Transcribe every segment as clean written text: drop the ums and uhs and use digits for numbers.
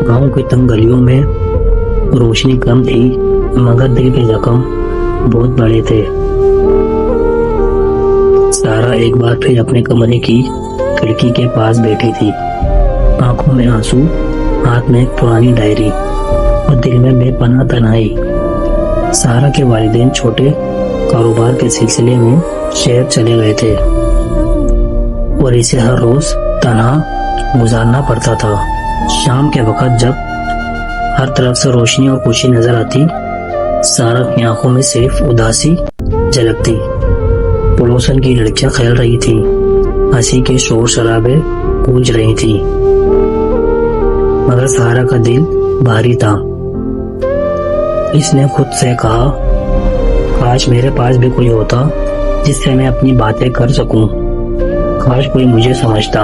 गांव की तंग गलियों में रोशनी कम थी, मगर दिल के जख्म बहुत बड़े थे। सारा एक बार फिर अपने कमरे की खिड़की के पास बैठी थी, आंखों में आंसू, हाथ में एक पुरानी डायरी और दिल में बेपनाह तन्हाई। सारा के वालिदैन छोटे कारोबार के सिलसिले में शहर चले गए थे और इसे हर रोज तन्हा गुजारना पड़ता था। शाम के वक्त जब हर तरफ से रोशनी और खुशी नजर आती, सारा की आंखों में सिर्फ उदासी झलकती। पड़ोसन की लड़कियां खेल रही थीं, हंसी के शोर शराबे गूंज रही थी, मगर सारा का दिल भारी था। इसने खुद से कहा, काश मेरे पास भी कोई होता जिससे मैं अपनी बातें कर सकूं, काश कोई मुझे समझता।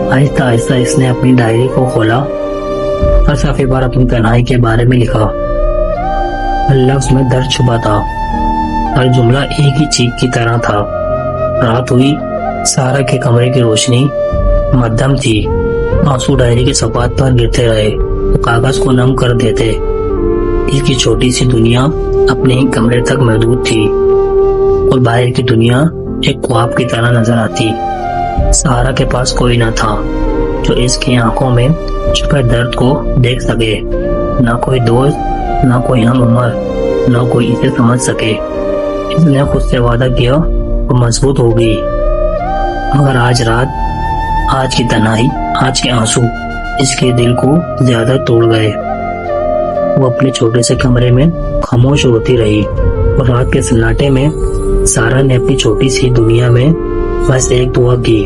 आहिस्ता आहिस्ता इसने अपनी डायरी को खोला, हर सफ़े पर अपनी तन्हाई के बारे में लिखा। हर लफ्ज में दर्द छुपा था, हर जुमला एक ही चीख की तरह था। रात हुई, सारा के कमरे की रोशनी मध्यम थी। आंसू डायरी के सपाट पर गिरते रहे तो कागज को नम कर देते। इसकी छोटी सी दुनिया अपने ही कमरे तक महदूद थी और बाहर की दुनिया एक ख्वाब की तरह नजर आती। सारा के पास कोई न था जो इसकी आंखों में छुपे दर्द को देख सके, ना कोई दोस्त, ना कोई हम उम्र, ना कोई इसे समझ सके। इसने खुद से वादा किया और मजबूत हो गई, मगर आज रात, आज की तन्हाई, आज के आंसू इसके दिल को ज्यादा तोड़ गए। वो अपने छोटे से कमरे में खामोश रोती रही और रात के सन्नाटे में सारा ने अपनी छोटी सी दुनिया में बस एक दुआ की,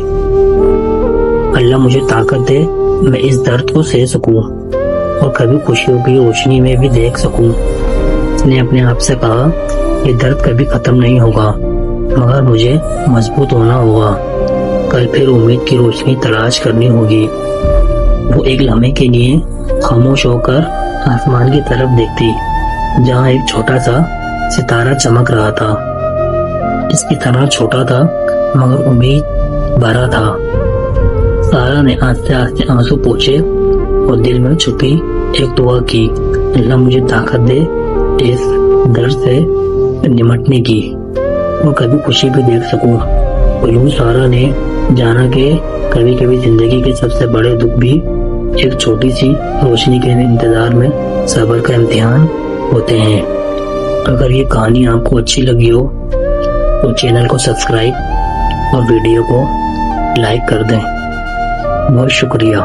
अल्लाह मुझे ताकत दे, मैं इस दर्द को सह सकूं और कभी खुशियों की रोशनी में भी देख सकूं। उसने अपने आप से कहा, ये दर्द कभी खत्म नहीं होगा, मगर मुझे मजबूत होना होगा। कल फिर उम्मीद की रोशनी तलाश करनी होगी। वो एक लम्हे के लिए खामोश होकर आसमान की तरफ देखती, जहाँ एक छोटा सा सितारा चमक रहा था। इसकी तरह छोटा था, मगर उम्मीद भरा था। सारा ने आस्ते आस्ते आंसू पोंछे और दिल में छुपी एक दुआ की, अल्लाह मुझे ताकत दे इस दर्द से निमटने की और कभी खुशी भी देख सकूं। और यूं सारा ने जाना कि कभी कभी जिंदगी के सबसे बड़े दुख भी एक छोटी सी रोशनी के इंतजार में सब्र का इम्तिहान होते हैं। अगर ये कहानी आपको अच्छी लगी हो तो चैनल को सब्सक्राइब और वीडियो को लाइक कर दें। बहुत शुक्रिया।